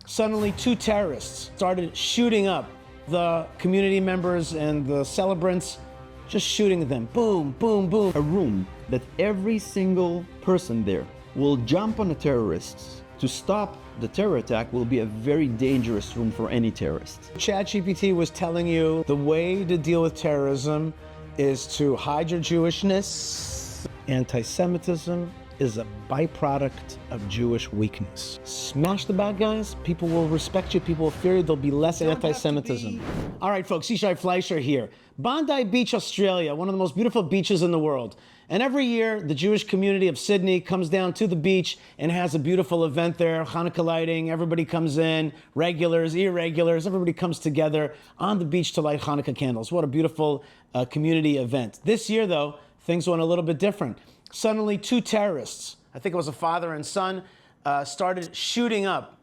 suddenly 2 terrorists started shooting up the community members and the celebrants, just shooting them. Boom, boom, boom. A room that every single person there will jump on the terrorists to stop the terror attack will be a very dangerous room for any terrorist. ChatGPT was telling you the way to deal with terrorism is to hide your Jewishness. Anti-Semitism is a byproduct of Jewish weakness. Smash the bad guys, people will respect you, people will fear you, there'll be less anti-Semitism. All right, folks, Yishai Fleischer here. Bondi Beach, Australia, one of the most beautiful beaches in the world. And every year, the Jewish community of Sydney comes down to the beach and has a beautiful event there, Hanukkah lighting, everybody comes in, regulars, irregulars, everybody comes together on the beach to light Hanukkah candles. What a beautiful community event. This year, though, things went a little bit different. Suddenly, 2 terrorists, I think it was a father and son, started shooting up,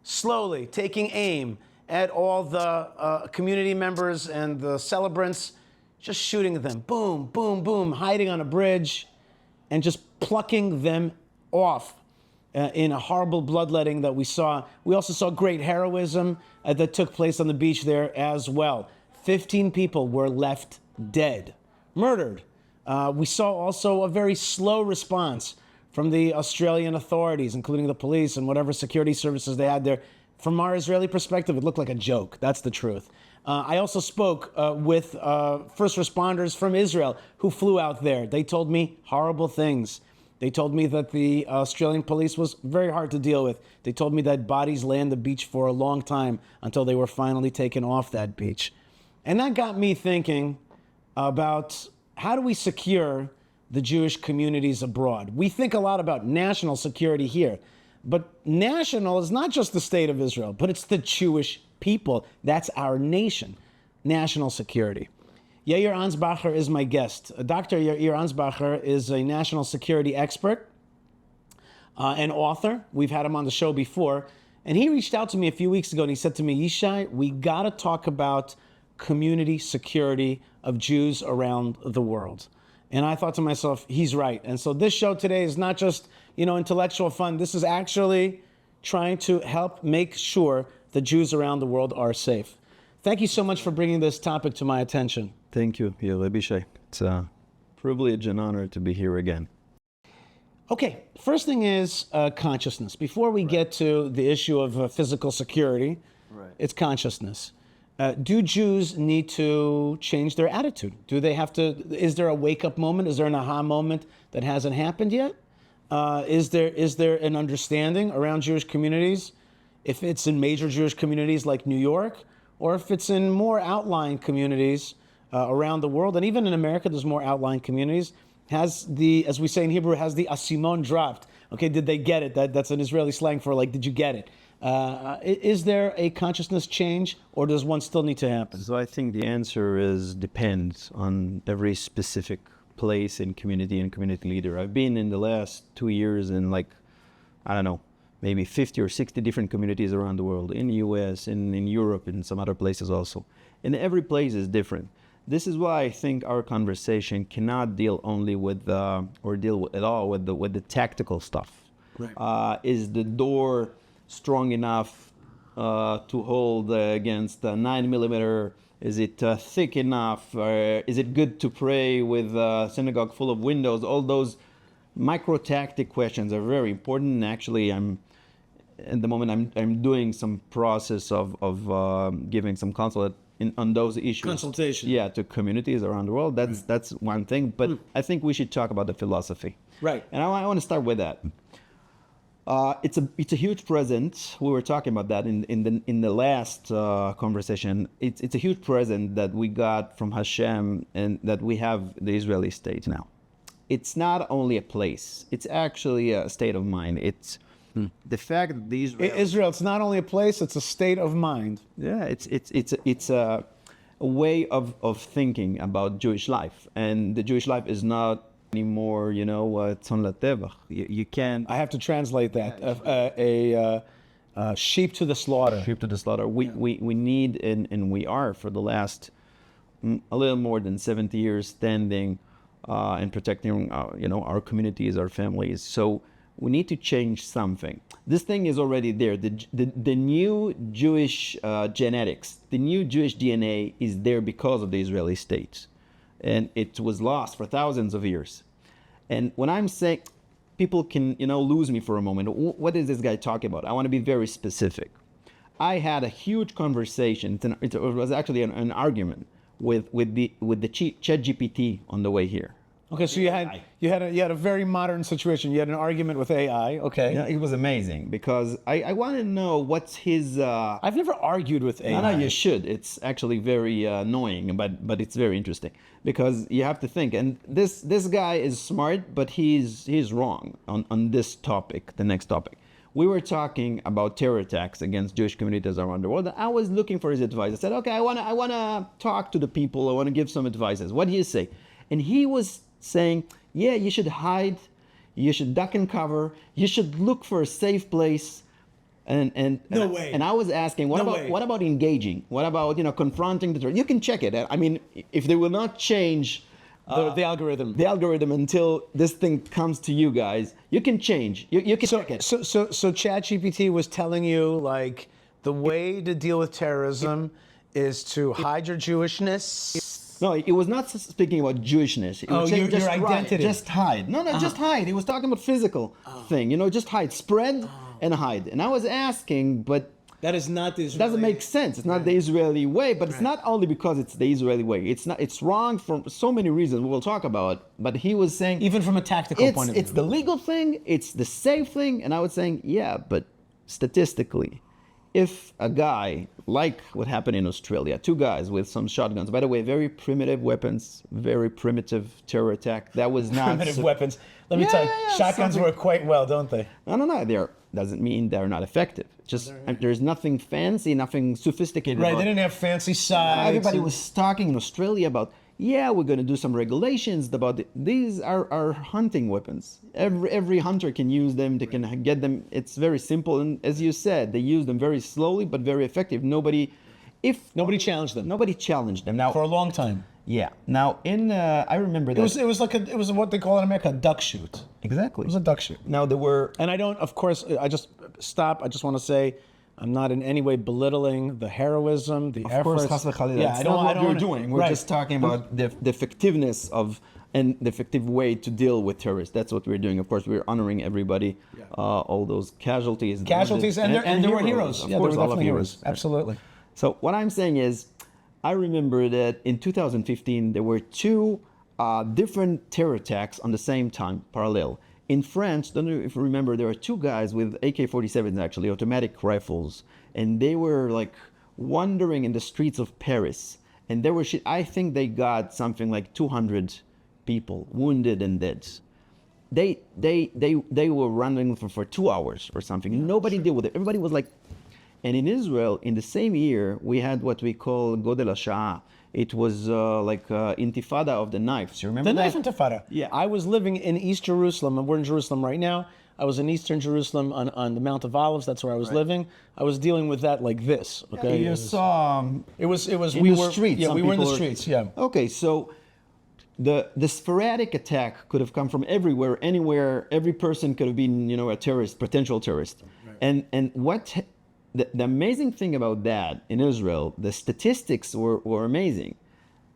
slowly taking aim at all the community members and the celebrants, just shooting them. Boom, boom, boom, hiding on a bridge and just plucking them off in a horrible bloodletting that we saw. We also saw great heroism that took place on the beach there as well. 15 people were left dead, murdered. We saw also a very slow response from the Australian authorities, including the police and whatever security services they had there. From our Israeli perspective, it looked like a joke. That's the truth. I also spoke with first responders from Israel who flew out there. They told me horrible things. They told me that the Australian police was very hard to deal with. They told me that bodies lay on the beach for a long time until they were finally taken off that beach. And that got me thinking about how do we secure the Jewish communities abroad? We think a lot about national security here, but national is not just the state of Israel, but it's the Jewish people. That's our nation, national security. Yair Ansbacher is my guest. Dr. Yair Ansbacher is a national security expert, an author. We've had him on the show before. And he reached out to me a few weeks ago and he said to me, Yishai, we gotta talk about community security of Jews around the world. And I thought to myself, he's right. And so this show today is not just, intellectual fun. This is actually trying to help make sure the Jews around the world are safe. Thank you so much for bringing this topic to my attention. Thank you, Yair. It's a privilege and honor to be here again. Okay, first thing is consciousness. Before we get to the issue of physical security, it's consciousness. Do Jews need to change their attitude? Do they have to, is there a wake-up moment? Is there an aha moment that hasn't happened yet? Is there an understanding around Jewish communities, if it's in major Jewish communities like New York, or if it's in more outlying communities around the world, and even in America, there's more outlying communities, has the, as we say in Hebrew, has the asimon dropped? Okay, did they get it? That's an Israeli slang for like, did you get it? Is there a consciousness change, or does one still need to happen? So I think the answer is depends on every specific place and community leader. I've been in the last 2 years in maybe 50 or 60 different communities around the world, in the US, in Europe, and some other places also. And every place is different. This is why I think our conversation cannot deal only with, or deal at all with the tactical stuff. Right. Is the door strong enough to hold against a 9mm? Is it thick enough? Is it good to pray with a synagogue full of windows? All those micro-tactic questions are very important. And actually, at the moment, I'm doing some process of giving some counsel on those issues. Consultation. Yeah, to communities around the world. That's one thing. But I think we should talk about the philosophy. Right. And I want to start with that. It's a huge present. We were talking about that in the last conversation. It's a huge present that we got from Hashem, and that we have the Israeli state now. It's not only a place. It's actually a state of mind. It's the fact that the Israel. It's not only a place. It's a state of mind. Yeah. It's a way of thinking about Jewish life, and the Jewish life is not anymore, tzon latevach. You can't. I have to translate that. Sheep to the slaughter. Sheep to the slaughter. We need, and we are for the last a little more than 70 years standing and protecting, our communities, our families. So we need to change something. This thing is already there. The new Jewish genetics, the new Jewish DNA is there because of the Israeli state. And it was lost for thousands of years. And when I'm saying, people can, lose me for a moment. What is this guy talking about? I want to be very specific. I had a huge conversation. It was actually an argument with the ChatGPT on the way here. Okay, so you had a very modern situation. You had an argument with AI. Okay. Yeah, it was amazing because I want to know what's his. I've never argued with AI. No, you should. It's actually very annoying, but it's very interesting because you have to think. And this guy is smart, but he's wrong on this topic. The next topic. We were talking about terror attacks against Jewish communities around the world. I was looking for his advice. I said, okay, I wanna talk to the people. I wanna give some advices. What do you say? And he was saying, yeah, you should hide, you should duck and cover, you should look for a safe place. No way. And I was asking, what about engaging? What about confronting the terror? You can check it. I mean, if they will not change the algorithm. The algorithm until this thing comes to you guys, you can change. You can check it. So ChatGPT was telling you like the way to deal with terrorism is to hide your Jewishness. No, it was not speaking about Jewishness. It was saying your identity. Just hide. No, just hide. He was talking about physical thing. Just hide. Spread and hide. And I was asking, but that is not the Israeli. Doesn't make sense. It's not the Israeli way, but it's not only because it's the Israeli way. It's wrong for so many reasons we'll talk about. But he was saying, even from a tactical point of view, it's the legal thing, it's the safe thing, and I was saying, yeah, but statistically, if a guy like what happened in Australia, two guys with some shotguns, by the way, very primitive weapons, very primitive terror attack. That was not primitive weapons. Let me tell you, shotguns work quite well, don't they? No. They doesn't mean they're not effective. Just there's nothing fancy, nothing sophisticated. Right, they didn't have fancy sights. Everybody was talking in Australia about, yeah, we're going to do some regulations about these are hunting weapons. Every hunter can use them. They can get them. It's very simple, and as you said, they use them very slowly but very effective. Nobody challenged them. Nobody challenged them. Now for a long time. Yeah. Now I remember that it was what they call in America a duck shoot. Exactly. It was a duck shoot. Now there were, and I don't. Of course, I just want to say, I'm not in any way belittling the heroism, the efforts. Of course, yeah, I don't know what we're doing. We're just talking about the effectiveness of and the effective way to deal with terrorists. That's what we're doing. Of course, we're honoring everybody, all those casualties. And there were heroes. Of course, all of heroes. Absolutely. So what I'm saying is, I remember that in 2015 there were two different terror attacks on the same time, parallel. In France, don't know if you remember, there were two guys with AK-47s, actually, automatic rifles, and they were like wandering in the streets of Paris. And there were, I think they got something like 200 people wounded and dead. They were running for 2 hours or something. Nobody dealt with it. Everybody was like, and in Israel, in the same year, we had what we call Godel HaSha'ah. It was like Intifada of the knives. You remember that? The knife Intifada. Yeah. I was living in East Jerusalem, and we're in Jerusalem right now. I was in Eastern Jerusalem on the Mount of Olives. That's where I was living. I was dealing with that like this. Okay. You saw. It was. We were streets. Yeah, we were in the streets. Yeah. Okay, so the sporadic attack could have come from everywhere, anywhere. Every person could have been, a terrorist, potential terrorist. Right. And what. The amazing thing about that in Israel, the statistics were amazing.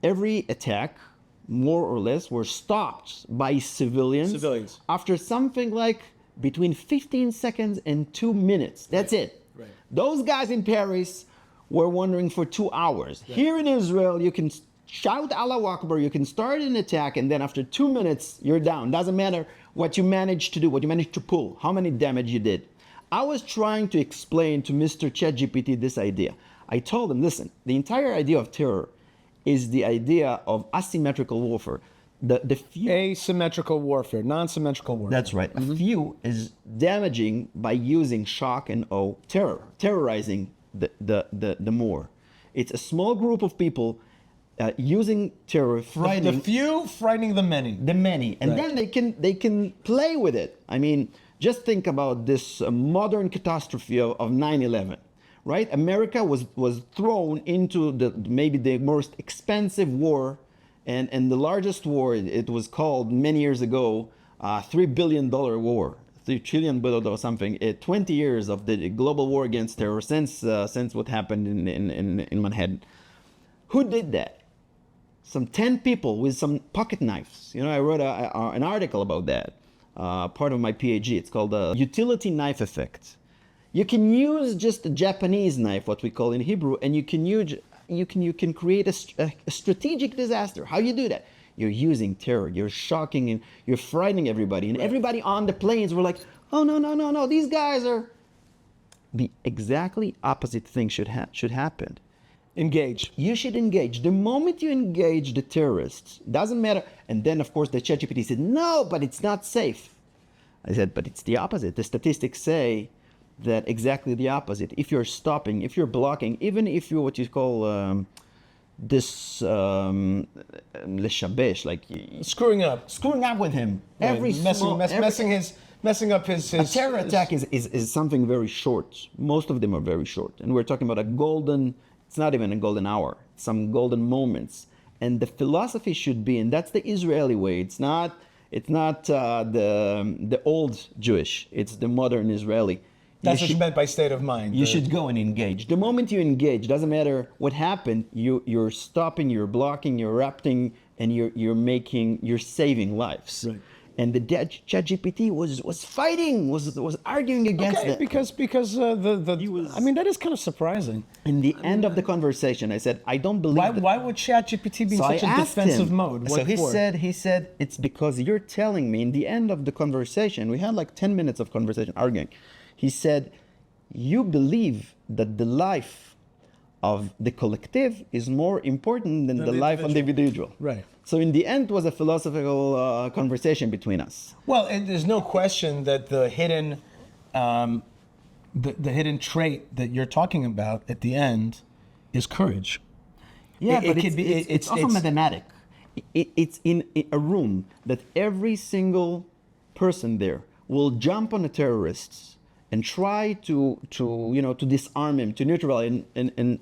Every attack, more or less, were stopped by civilians. After something like between 15 seconds and 2 minutes. That's it. Right. Those guys in Paris were wandering for 2 hours. Right. Here in Israel, you can shout Allahu Akbar, you can start an attack, and then after 2 minutes, you're down. Doesn't matter what you managed to do, what you managed to pull, how many damage you did. I was trying to explain to Mr. ChatGPT this idea. I told him, listen, the entire idea of terror is the idea of asymmetrical warfare. The few, asymmetrical warfare, non-symmetrical warfare. That's right. A few is damaging by using shock and awe, terrorizing the more. It's a small group of people using terror, frightening the few, frightening the many. The many, and then they can play with it. I mean, just think about this modern catastrophe of 9/11, right? America was thrown into maybe the most expensive war, and the largest war. It was called many years ago, $3 billion war. $1 trillion or something. 20 years of the global war against terror since what happened in Manhattan. Who did that? Some 10 people with some pocket knives. You know, I wrote an article about that, part of my PhD. It's called the utility knife effect. You can use just a Japanese knife, what we call in Hebrew, and you can create a strategic disaster. How you do that? You're using terror. You're shocking and you're frightening everybody. And everybody on the planes were like, oh, no. These guys are... The exactly opposite thing should happen. Engage. You should engage. The moment you engage the terrorists, doesn't matter. And then, of course, the ChatGPT said, no, but it's not safe. I said, but it's the opposite. The statistics say that exactly the opposite. If you're stopping, if you're blocking, even if you're what you call leshabesh, like Screwing up with him. Right. Every messing up his a terror attack is something very short. Most of them are very short. And we're talking about it's not even a golden hour, some golden moments. And the philosophy should be, and that's the Israeli way. It's not the old Jewish, it's the modern Israeli. That's what you meant by state of mind. You should go and engage. The moment you engage, doesn't matter what happened, you're stopping, you're blocking, you're erupting, and you're saving lives. Right. And the ChatGPT was fighting, was arguing against that. Because I mean, that is kind of surprising. In the end of the conversation, I said, I don't believe Why would ChatGPT be in such a defensive mode? So he said, it's because you're telling me. In the end of the conversation, we had like 10 minutes of conversation arguing. He said, you believe that the life of the collective is more important than the life of the individual. Right. So in the end, it was a philosophical conversation between us. Well, and there's no question that the hidden trait that you're talking about at the end is courage. Yeah, but it's also mathematic. It's in a room that every single person there will jump on the terrorists and try to disarm him, to neutralize and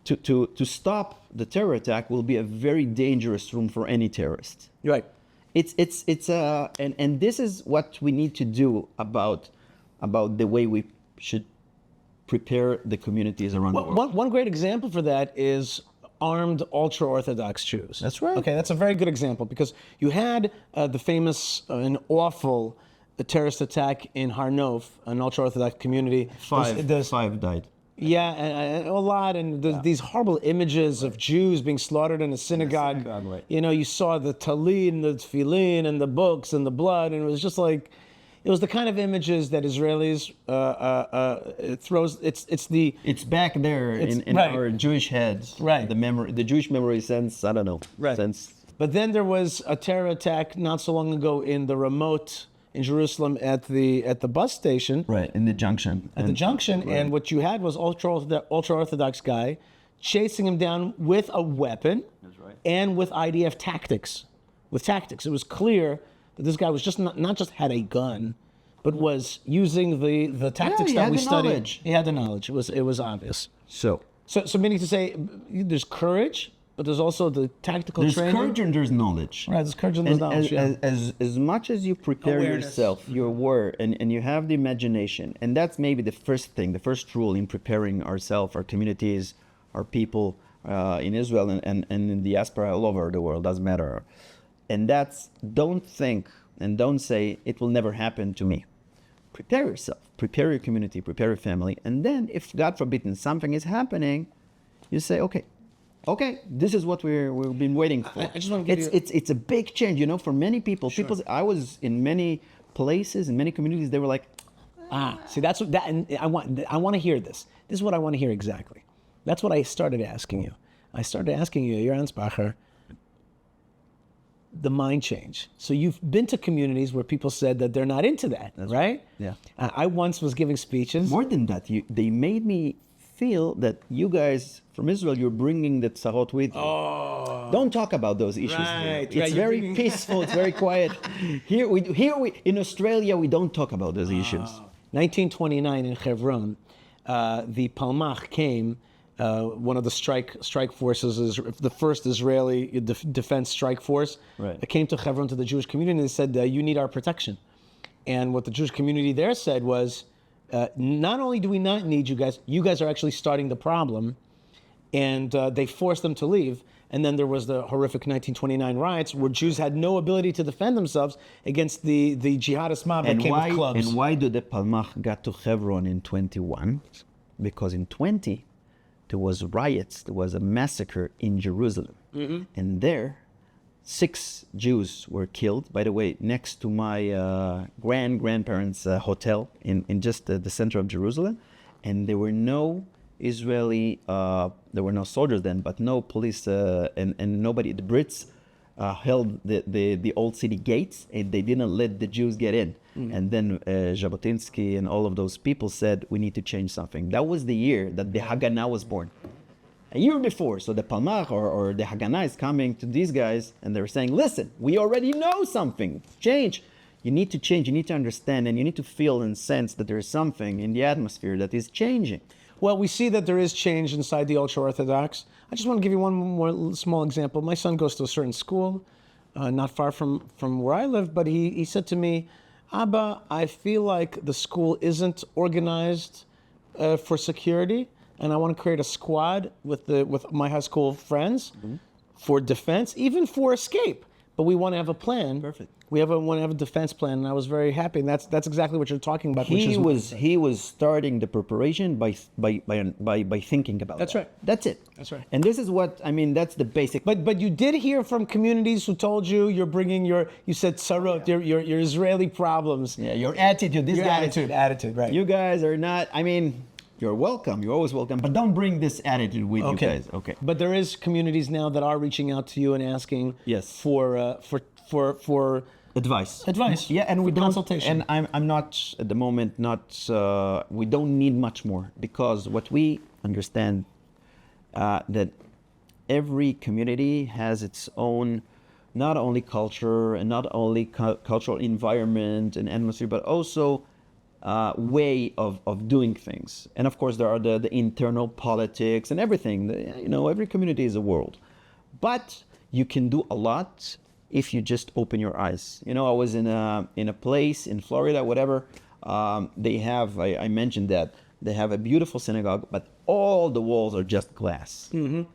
to stop the terror attack will be a very dangerous room for any terrorist. Right. And this is what we need to do about the way we should prepare the communities around the world. One great example for that is armed ultra-Orthodox Jews. That's right. Okay, that's a very good example because you had the famous and awful terrorist attack in Har Nof, an ultra-Orthodox community. Five died. Yeah, and a lot, and these horrible images of Jews being slaughtered in a synagogue. Right. You know, you saw the talit and the tefillin and the books and the blood, and it was just like, it was the kind of images that Israelis throws. It's back there in right. our Jewish heads. Right. The Jewish memory sense. I don't know. Right. Sense. But then there was a terror attack not so long ago in in Jerusalem at the bus station. Right, in the junction. Right. And what you had was ultra-Orthodox guy chasing him down with a weapon. That's right. And with IDF tactics. It was clear that this guy was just not just had a gun, but was using the tactics that we studied. Knowledge. He had the knowledge. It was obvious. So meaning to say, there's courage, but there's also the tactical training. There's courage and there's knowledge. Right, there's courage and there's knowledge. As much as you prepare yourself, you're aware, and you have the imagination, and that's maybe the first thing, the first rule in preparing ourselves, our communities, our people in Israel and in the diaspora all over the world, doesn't matter. And that's, don't think and don't say, it will never happen to me. Prepare yourself, prepare your community, prepare your family, and then if, God forbid, something is happening, you say, okay, this is what we've been waiting for. I just want to give it's a big change, for many people. Sure. I was in many places, in many communities, they were like, see, that's what and I want to hear this. This is what I want to hear exactly. That's what I started asking you. I started asking you, Yair Ansbacher, the mind change. So you've been to communities where people said that they're not into that, right? Yeah. I once was giving speeches. More than that, they made me feel that you guys from Israel, you're bringing the tzarot with you. Oh. Don't talk about those issues. Right, here. It's very peaceful. It's very quiet. Here we in Australia we don't talk about those issues. 1929 in Hebron, the Palmach came. One of the strike forces is the first Israeli defense strike force. Right. It came to Hebron, to the Jewish community, and they said, "You need our protection." And what the Jewish community there said was, not only do we not need you guys are actually starting the problem. And they forced them to leave. And then there was the horrific 1929 riots where Jews had no ability to defend themselves against the jihadist mob that came with clubs. And why did the Palmach got to Hebron in 21? Because in 20, there was riots, there was a massacre in Jerusalem. And there, 6 Jews were killed, by the way, next to my grandparents' hotel in just the center of Jerusalem. And there were no Israeli, there were no soldiers then, but no police and nobody. The Brits held the old city gates, and they didn't let the Jews get in. And then Jabotinsky and all of those people said, we need to change something. That was the year that the Haganah was born. A year before. So the Palmach or the Haganah is coming to these guys, and they're saying, listen, we already know something. Change. You need to change. You need to understand, and you need to feel and sense that there is something in the atmosphere that is changing. Well, we see that there is change inside the ultra-Orthodox. I just want to give you one more small example. My son goes to a certain school, not far from where I live, but he said to me, Abba, I feel like the school isn't organized for security, and I want to create a squad with my high school friends for defense, even for escape. But we want to have a plan. Perfect. We want to have a defense plan, and I was very happy. And that's exactly what you're talking about. He was starting the preparation by thinking about. That's that. right. That's it. That's right. And this is what I mean. That's the basic. But you did hear from communities who told you you're bringing you said sarot, your Israeli problems. Yeah, your attitude. This your guy, attitude, right? You guys are not. I mean, you're welcome. You're always welcome. But don't bring this attitude with you guys. Okay. But there is communities now that are reaching out to you and asking for advice. Yeah, and we consultation. And I'm not at the moment. We don't need much more, because what we understand that every community has its own, not only culture and not only cultural environment and atmosphere, but also way of doing things. And of course, there are the internal politics and everything. Every community is a world, but you can do a lot if you just open your eyes. I was in a place in Florida, whatever. They have, I mentioned that, they have a beautiful synagogue, but all the walls are just glass.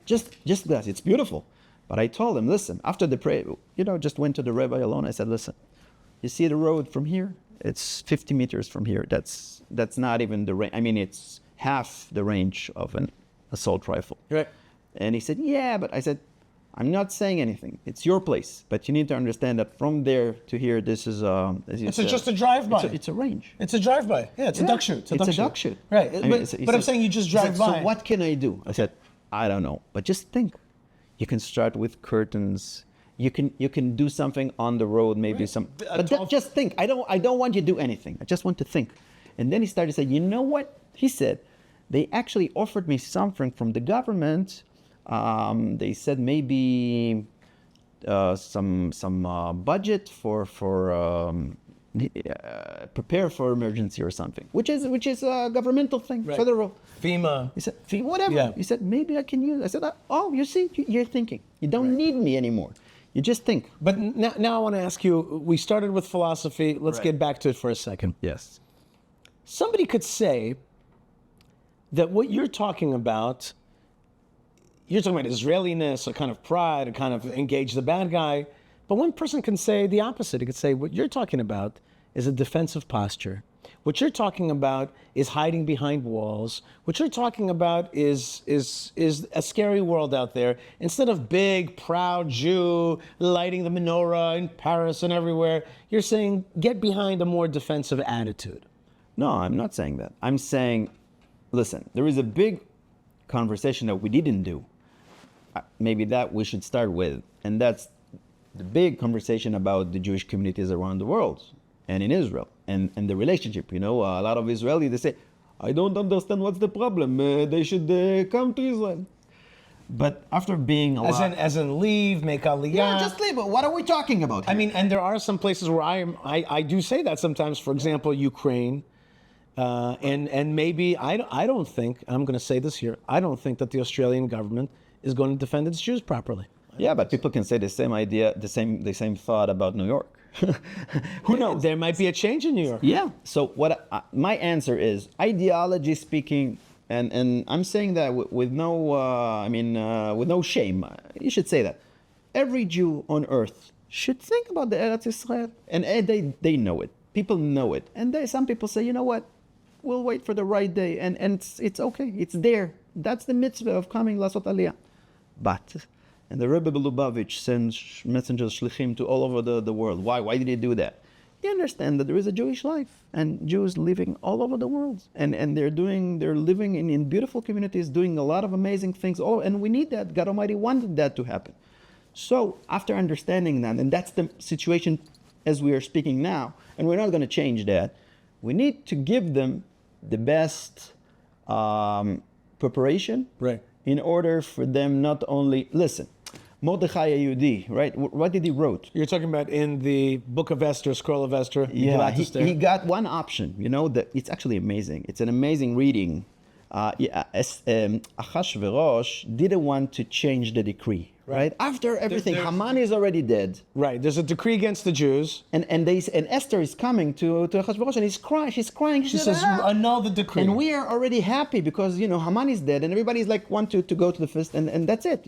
Just glass. It's beautiful. But I told them, listen, after the prayer, just went to the rabbi alone. I said, listen, you see the road from here? It's 50 meters from here. That's not even the range. I mean, it's half the range of an assault rifle. Right. And he said, yeah, but I said, I'm not saying anything. It's your place, but you need to understand that from there to here, this is just a drive-by. It's a range. It's a drive-by. Yeah, it's a duck shoot. It's a duck shoot. Right. But I'm saying you just drive by. So what can I do? I said, I don't know, but just think. You can start with curtains. You can do something on the road, maybe right. But just think. I don't want you to do anything. I just want to think. And then he started to say, you know what? He said, they actually offered me something from the government. They said maybe some budget for prepare for emergency or something, which is a governmental thing, right. Federal. FEMA. He said, whatever. Yeah. He said, maybe I can use. I said, oh, you see, you're thinking. You don't right. need me anymore. You just think. But now I want to ask you, we started with philosophy. Let's Right. get back to it for a second. Yes. Somebody could say that what you're talking about Israeliness, a kind of pride, a kind of engage the bad guy. But one person can say the opposite. He could say what you're talking about is a defensive posture. What you're talking about is hiding behind walls. What you're talking about is a scary world out there. Instead of big, proud Jew lighting the menorah in Paris and everywhere, you're saying get behind a more defensive attitude. No, I'm not saying that. I'm saying, listen, there is a big conversation that we didn't do. Maybe that we should start with. And that's the big conversation about the Jewish communities around the world and in Israel and the relationship. A lot of Israelis, they say, I don't understand what's the problem. They should come to Israel. But after being as in leave, make aliyah. Yeah, just leave. But what are we talking about here? I mean, and there are some places where I do say that sometimes. For example, Ukraine. And maybe I don't think, I'm going to say this here, I don't think that the Australian government is going to defend its Jews properly. Yeah, but people can say the same idea, the same thought about New York. Who knows? There might be a change in New York. Yeah. So my answer is, ideology speaking, and I'm saying that with no, with no shame. You should say that. Every Jew on earth should think about the Eretz Israel, and they know it. People know it, and some people say, you know what? We'll wait for the right day, and it's okay. It's there. That's the mitzvah of coming Lasot Aliyah. But, and the Rebbe Lubavitch sends messengers shlichim to all over the world. Why did he do that? He understands that there is a Jewish life, and Jews living all over the world, and they're living in beautiful communities, doing a lot of amazing things. And we need that. God Almighty wanted that to happen. So after understanding that, and that's the situation as we are speaking now, and we're not going to change that, we need to give them the best preparation, right, in order for them not only listen. Mordechai Yehudi, right? What did he wrote? You're talking about in the Book of Esther, Scroll of Esther. Yeah, he got one option. You know, that it's actually amazing. It's an amazing reading. Achashverosh didn't want to change the decree, right? After everything, Haman is already dead. Right. There's a decree against the Jews, and Esther is coming to Achashverosh, and he's crying. She's crying. She says, "Annul the decree." And we are already happy because Haman is dead, and everybody's like want to go to the feast, and that's it,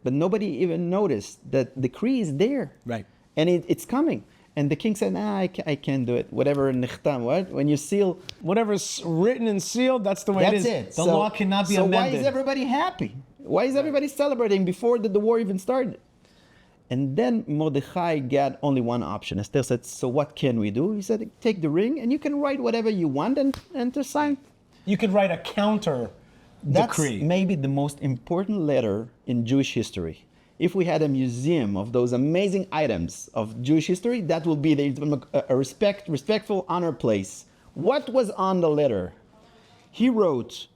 But nobody even noticed that the decree is there, right? And it's coming. And the king said, I can't do it. Whatever nichtam, what? When you seal... Whatever's written and sealed, that's the way it is. That's it. The law cannot be amended. So why is everybody happy? Why is everybody celebrating before the war even started? And then Mordechai got only one option. Esther said, so what can we do? He said, take the ring and you can write whatever you want and to sign. You could write a counter decree. That's maybe the most important letter in Jewish history. If we had a museum of those amazing items of Jewish history, that would be a respectful honor place. What was on the letter? He wrote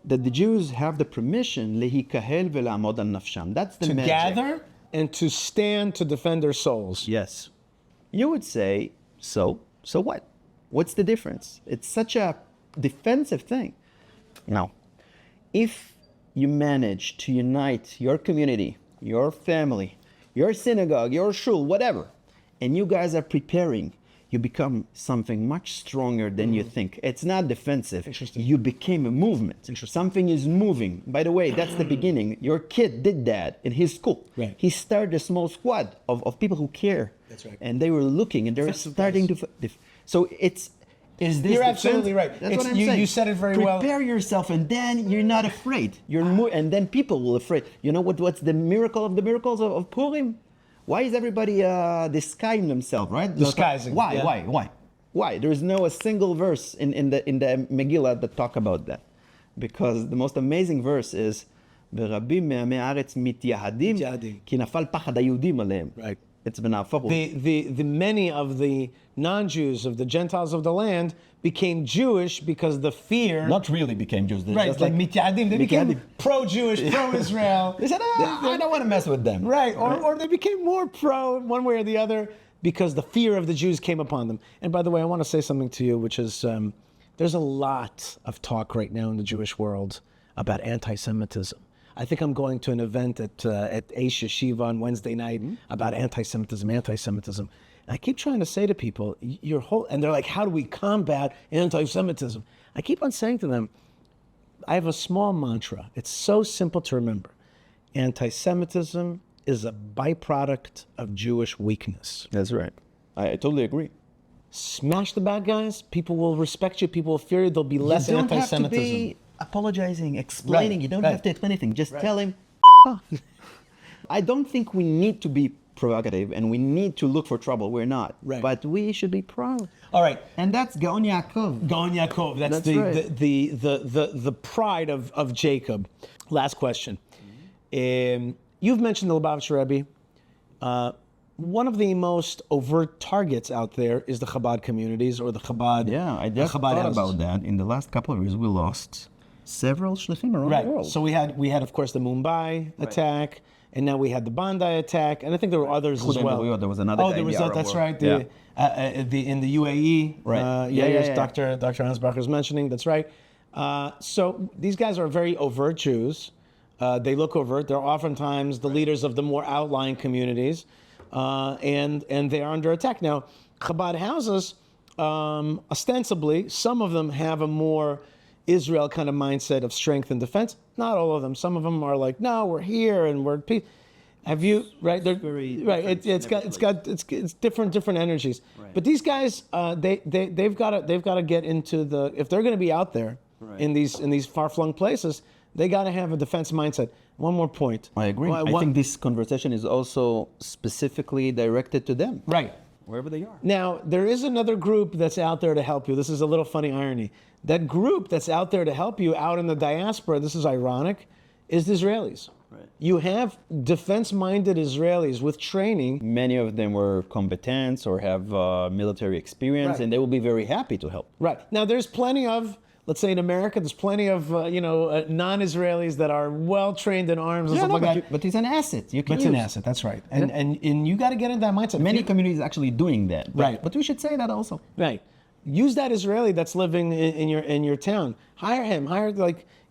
that the Jews have the permission lehikahel ve'la'amod al nafsham. That's the magic. To gather and to stand to defend their souls. Yes. You would say, so what? What's the difference? It's such a defensive thing. Now, if you manage to unite your community, your family, your synagogue, your shul, whatever, and you guys are preparing, you become something much stronger than you think. It's not defensive. You became a movement. Something is moving. By the way, that's the beginning. Your kid did that in his school. Right. He started a small squad of people who care. That's right. And they were looking, and they were starting to... So it's... You're absolutely right. That's what I'm saying. You said it very well. Prepare yourself, and then you're not afraid. And then people will afraid. You know what's the miracle of the miracles of Purim? Why is everybody disguising themselves, right? Disguising. Why? Yeah. Why? There is no a single verse in the Megillah that talk about that, because the most amazing verse is "Berabim me'amei haaretz mityahadim ki nafal pachad haYehudim aleim." Right. It's been the many of the non-Jews, of the Gentiles of the land, became Jewish because the fear... Not really became Jews. Right, just like mityahadim. They became pro-Jewish, pro-Israel. They said, I don't want to mess with them. Right, or they became more pro one way or the other because the fear of the Jews came upon them. And by the way, I want to say something to you, which is there's a lot of talk right now in the Jewish world about anti-Semitism. I think I'm going to an event at Eish Yeshiva on Wednesday night about anti-Semitism. And I keep trying to say to people, and they're like, how do we combat anti-Semitism? I keep on saying to them, I have a small mantra. It's so simple to remember. Anti-Semitism is a byproduct of Jewish weakness. That's right. I totally agree. Smash the bad guys, people will respect you, people will fear you, there'll be less anti-Semitism. You don't have to be apologizing, explaining. You don't have to explain anything. Just tell him, off. I don't think we need to be provocative and we need to look for trouble. We're not. Right. But we should be proud. All right. And that's Gaon Yaakov. Gaon Yaakov. That's the pride of Jacob. Last question. You've mentioned the Lubavitcher Rebbe. One of the most overt targets out there is the Chabad communities or the Chabad. Yeah, I just thought about that. In the last couple of years, we lost several shlichim around the world. So we had of course the Mumbai attack, and now we had the Bondi attack, and I think there were others as well. There was another. That's right. In the UAE, right? Yair, Dr. Ansbacher is mentioning. That's right. So these guys are very overt Jews. They look overt. They're oftentimes the leaders of the more outlying communities, and they are under attack. Now, Chabad houses, ostensibly, some of them have a more Israel kind of mindset of strength and defense. Not all of them. Some of them are like, no, we're here and we're at peace. Have you right? They're, right. It's different energies. Right. But these guys, they've got to get into the, if they're going to be out there in these far flung places, they got to have a defense mindset. One more point. I agree. I think this conversation is also specifically directed to them. Right. Wherever they are. Now, there is another group that's out there to help you. This is a little funny irony. That group that's out there to help you out in the diaspora, this is ironic, is the Israelis. Right. You have defense-minded Israelis with training. Many of them were combatants or have military experience, and they will be very happy to help. Right. Now, there's plenty of, let's say in America, there's plenty of non-Israelis that are well trained in arms and stuff like that. But it's an asset. You can It's an asset. That's right. And you got to get into that mindset. Many communities actually doing that. Right. But we should say that also. Right. Use that Israeli that's living in your town. Hire him.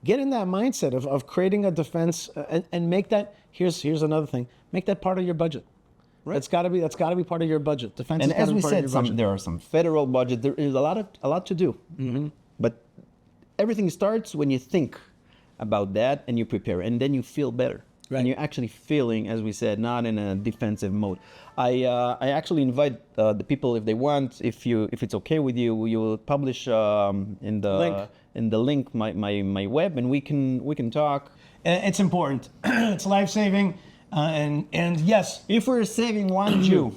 Get in that mindset of creating a defense and make that. Here's another thing. Make that part of your budget. Right. That's got to be part of your budget. Defense. And is as we part of said, your budget. there are some federal budget. There is a lot to do. Mm-hmm. But everything starts when you think about that and you prepare, and then you feel better. Right. And you're actually feeling, as we said, not in a defensive mode. I actually invite the people, if they want, if it's okay with you, you will publish in the link my web, and we can talk. It's important. It's life-saving, and yes, If we're saving one Jew,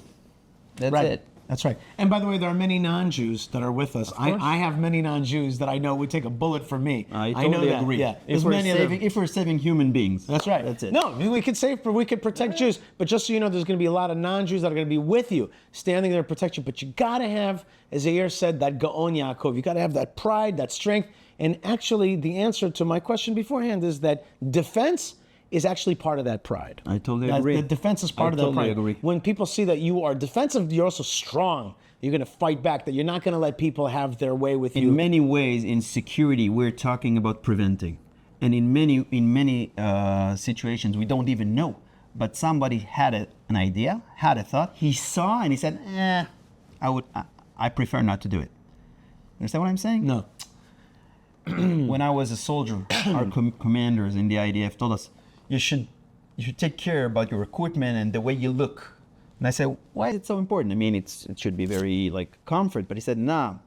that's right. it. That's right. And by the way, there are many non-Jews that are with us. I have many non-Jews that I know would take a bullet for me. I totally know that. agree. Yeah. If we're saving human beings, That's right. That's it. No, we could protect Jews, but just so you know, there's going to be a lot of non-Jews that are going to be with you, standing there to protect you. But you got to have, as Yair said, that Gaon Yaakov. You got to have that pride, that strength. And actually, the answer to my question beforehand is that defense is actually part of that pride. I totally agree. The defense is part of that pride. Agree. When people see that you are defensive, you're also strong. You're going to fight back, that you're not going to let people have their way with you. In many ways, in security, we're talking about preventing. And in many situations, we don't even know. But somebody had an idea, had a thought, he saw, and he said, I prefer not to do it. Understand what I'm saying? No. When I was a soldier, our commanders in the IDF told us, you should take care about your equipment and the way you look. And I said, why is it so important? I mean, it should be very comfort. But he said, nah,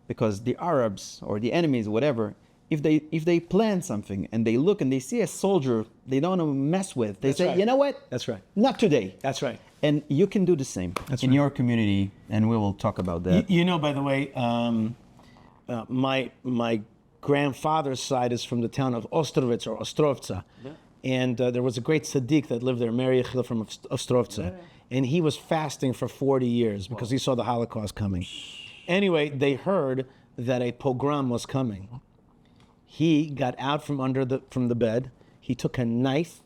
because the Arabs or the enemies, whatever, if they plan something and they look and they see a soldier they don't want to mess with, they say, right. You know what? That's right. Not today. That's right. And you can do the same in your community, and we will talk about that. You know, by the way, my grandfather's side is from the town of Ostrovets or Ostrovca. Yeah. And there was a great tzaddik that lived there, Mary Yechila from Ostrovca. Yeah. And he was fasting for 40 years because he saw the Holocaust coming. Anyway, they heard that a pogrom was coming. He got out from the bed. He took a knife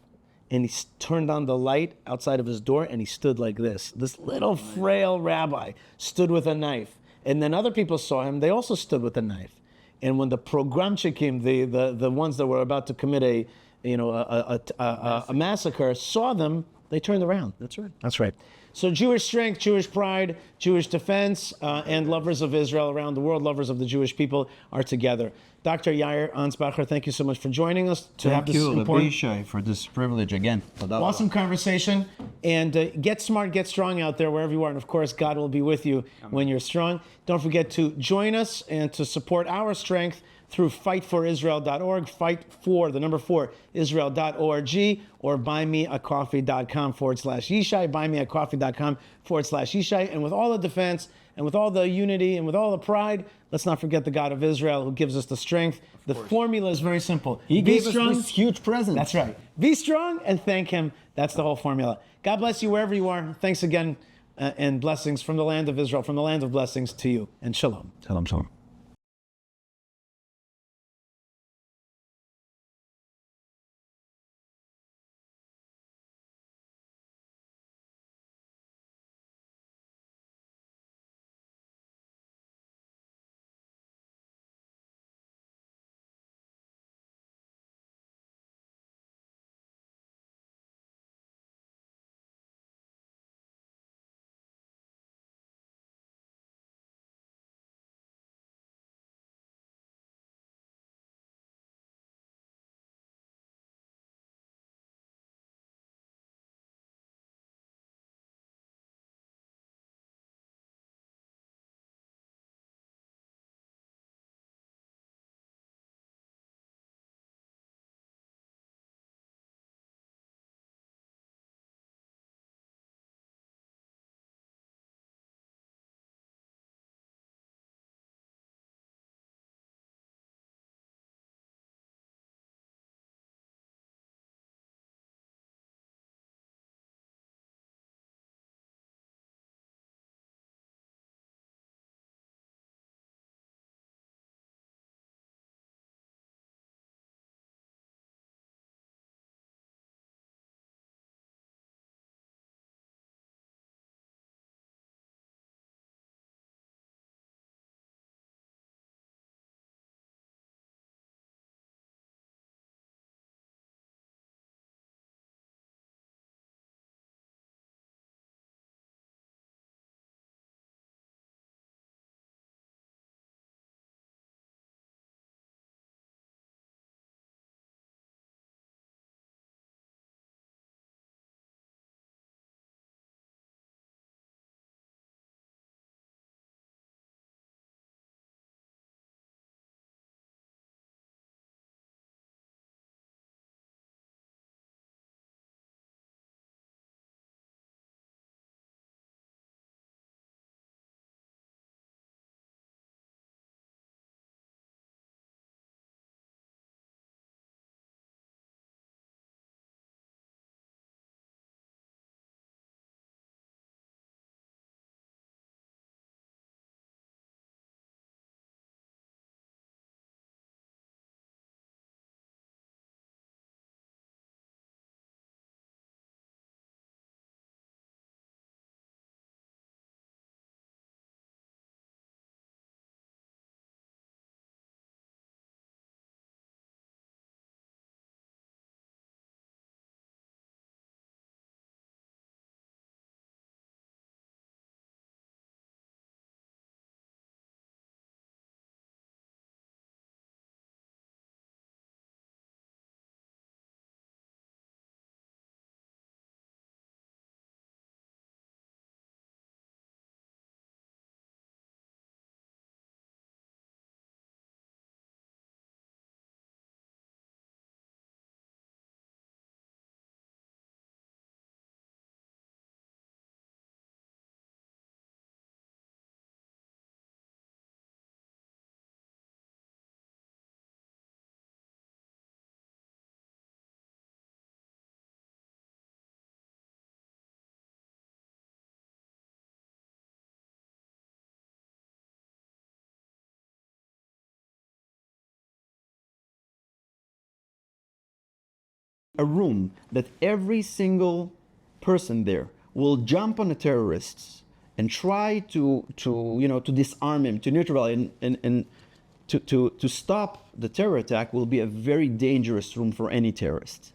and he turned on the light outside of his door, and he stood like this. This little frail rabbi stood with a knife. And then other people saw him. They also stood with a knife. And when the pogromchikim, the ones that were about to commit a massacre, saw them, they turned around. That's right. That's right. So Jewish strength, Jewish pride, Jewish defense, and lovers of Israel around the world, lovers of the Jewish people, are together. Dr. Yair Ansbacher, thank you so much for joining us to have this important, Abishai, for this privilege again. awesome conversation. And get smart, get strong out there wherever you are. And of course, God will be with you when you're strong. Don't forget to join us and to support our strength through fightforisrael.org, Israel.org, or buymeacoffee.com/Yishai, buymeacoffee.com/Yishai. And with all the defense and with all the unity and with all the pride, let's not forget the God of Israel who gives us the strength. The formula is very simple. He gave us this huge present. That's right. Be strong and thank him. That's the whole formula. God bless you wherever you are. Thanks again, and blessings from the land of Israel, from the land of blessings to you. And shalom. Shalom, shalom. A room that every single person there will jump on the terrorists and try to disarm him, to neutralize and to stop the terror attack will be a very dangerous room for any terrorist.